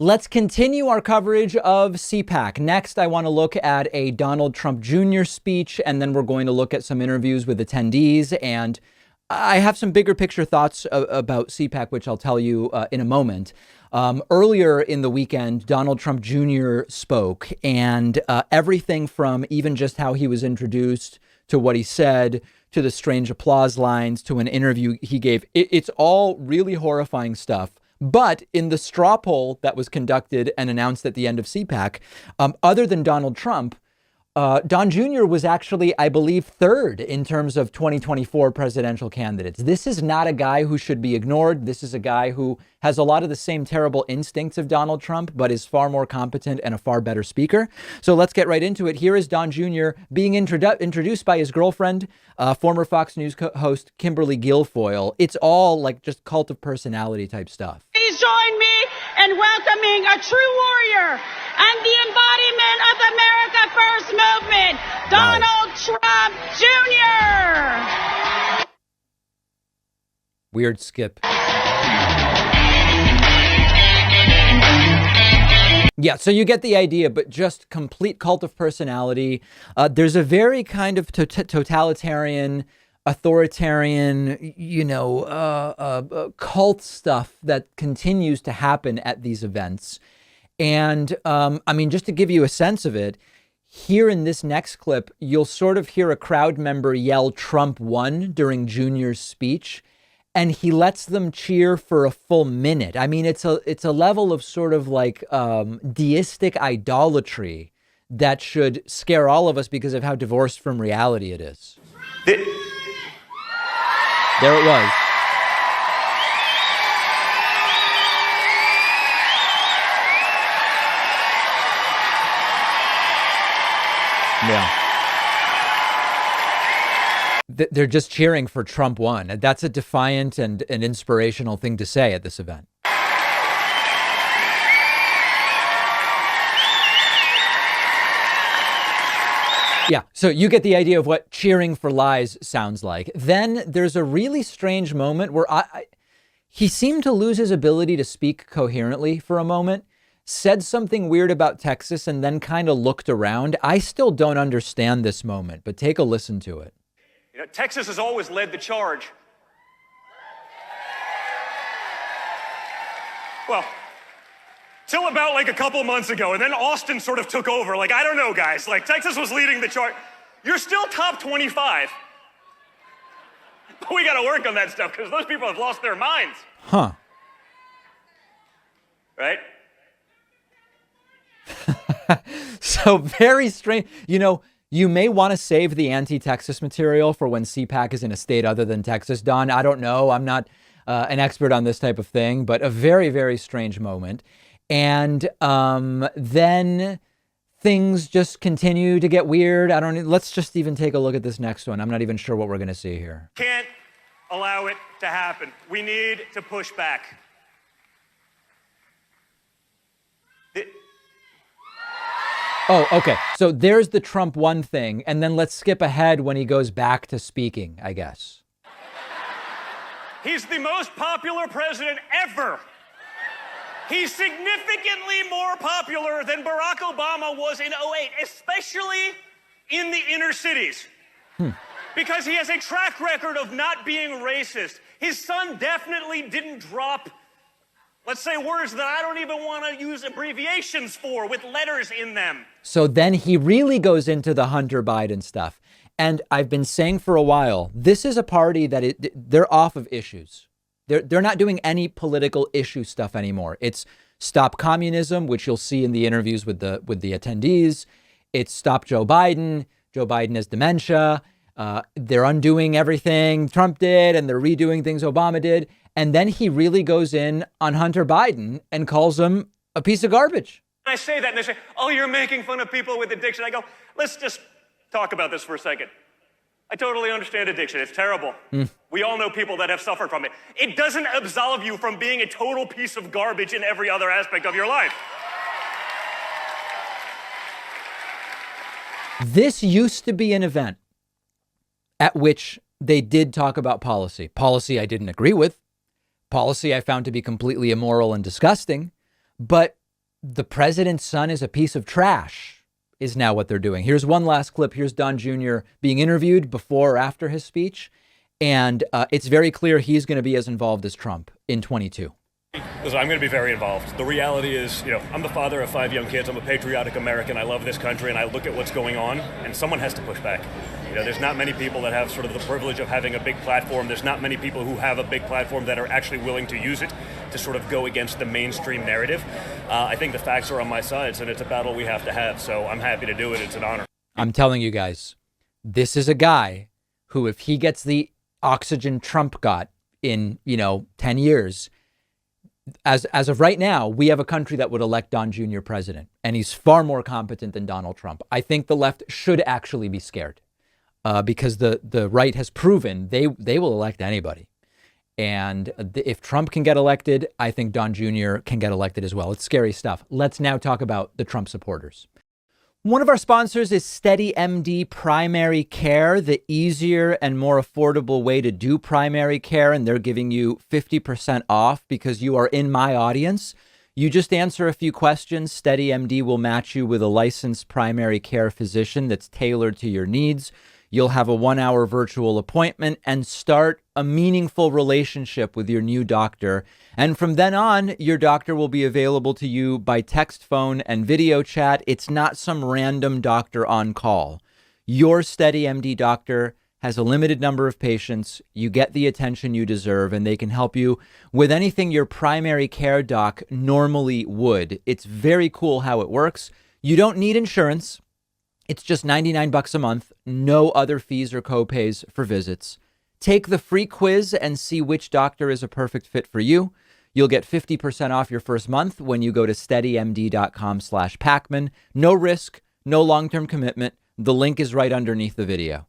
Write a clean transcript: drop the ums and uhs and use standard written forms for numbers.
Let's continue our coverage of CPAC. Next, I want to look at a Donald Trump Jr. speech, and then we're going to look at some interviews with attendees. And I have some bigger picture thoughts about CPAC, which I'll tell you in a moment. Earlier in the weekend, Donald Trump Jr. spoke, and everything from even just how he was introduced to what he said, to the strange applause lines, to an interview he gave. It's all really horrifying stuff. But in the straw poll that was conducted and announced at the end of CPAC, other than Donald Trump, Don Jr. was actually, I believe, third in terms of 2024 presidential candidates. This is not a guy who should be ignored. This is a guy who has a lot of the same terrible instincts of Donald Trump, but is far more competent and a far better speaker. So let's get right into it. Here is Don Jr. being introduced by his girlfriend, former Fox News host Kimberly Guilfoyle. It's all like just cult of personality type stuff. Please join me in welcoming a true warrior and the embodiment of the America First movement, Donald Trump Jr. Weird skip. Yeah, so you get the idea, but just complete cult of personality. There's a very kind of totalitarian, authoritarian, cult stuff that continues to happen at these events. And I mean, just to give you a sense of it, here in this next clip, you'll sort of hear a crowd member yell Trump won during Junior's speech, and he lets them cheer for a full minute. I mean, it's a level of sort of like deistic idolatry that should scare all of us because of how divorced from reality it is. There it was. Yeah. They're just cheering for Trump won. That's a defiant and an inspirational thing to say at this event. Yeah, so you get the idea of what cheering for lies sounds like. Then there's a really strange moment where he seemed to lose his ability to speak coherently for a moment, said something weird about Texas, and then kind of looked around. I still don't understand this moment, but take a listen to it. You know, Texas has always led the charge. Well, till about like a couple months ago, and then Austin sort of took over. Like, I don't know, guys. Like, Texas was leading the charge. You're still top 25. But we got to work on that stuff because those people have lost their minds. Huh. Right? So very strange. You know, you may want to save the anti-Texas material for when CPAC is in a state other than Texas. Don, I don't know. I'm not an expert on this type of thing, but a very, very strange moment. And then things just continue to get weird. Let's just even take a look at this next one. I'm not even sure what we're going to see here. Can't allow it to happen. We need to push back. Oh, okay. So there's the Trump won thing. And then let's skip ahead when he goes back to speaking, I guess. He's the most popular president ever. He's significantly more popular than Barack Obama was in 2008, especially in the inner cities. Because he has a track record of not being racist. His son definitely didn't drop, let's say, words that I don't even want to use abbreviations for with letters in them. So then he really goes into the Hunter Biden stuff. And I've been saying for a while, this is a party that they're off of issues. They're not doing any political issue stuff anymore. It's stop communism, which you'll see in the interviews with the attendees. It's stop Joe Biden. Joe Biden has dementia. They're undoing everything Trump did, and they're redoing things Obama did. And then he really goes in on Hunter Biden and calls him a piece of garbage. I say that, and they say, oh, you're making fun of people with addiction. I go, let's just talk about this for a second. I totally understand addiction. It's terrible. We all know people that have suffered from it. It doesn't absolve you from being a total piece of garbage in every other aspect of your life. This used to be an event at which they did talk about policy. Policy I didn't agree with. Policy I found to be completely immoral and disgusting. But the president's son is a piece of trash is now what they're doing. Here's one last clip. Here's Don Jr. being interviewed before or after his speech. And it's very clear he's going to be as involved as Trump in 22. Listen, I'm going to be very involved. The reality is, I'm the father of 5 young kids. I'm a patriotic American. I love this country, and I look at what's going on, and someone has to push back. There's not many people that have sort of the privilege of having a big platform. There's not many people who have a big platform that are actually willing to use it to sort of go against the mainstream narrative. I think the facts are on my side, and it's a battle we have to have. So I'm happy to do it. It's an honor. I'm telling you guys, this is a guy who, if he gets the oxygen Trump got in, 10 years, as of right now, we have a country that would elect Don Jr. president, and he's far more competent than Donald Trump. I think the left should actually be scared because the right has proven they will elect anybody. And if Trump can get elected, I think Don Jr. can get elected as well. It's scary stuff. Let's now talk about the Trump supporters. One of our sponsors is SteadyMD Primary Care, the easier and more affordable way to do primary care. And they're giving you 50% off because you are in my audience. You just answer a few questions. SteadyMD will match you with a licensed primary care physician that's tailored to your needs. You'll have a 1-hour virtual appointment and start a meaningful relationship with your new doctor. And from then on, your doctor will be available to you by text, phone, and video chat. It's not some random doctor on call. Your SteadyMD doctor has a limited number of patients. You get the attention you deserve, and they can help you with anything your primary care doc normally would. It's very cool how it works. You don't need insurance. It's just $99 a month, no other fees or copays for visits. Take the free quiz and see which doctor is a perfect fit for you. You'll get 50% off your first month when you go to steadymd.com/Pakman. No risk, no long-term commitment. The link is right underneath the video.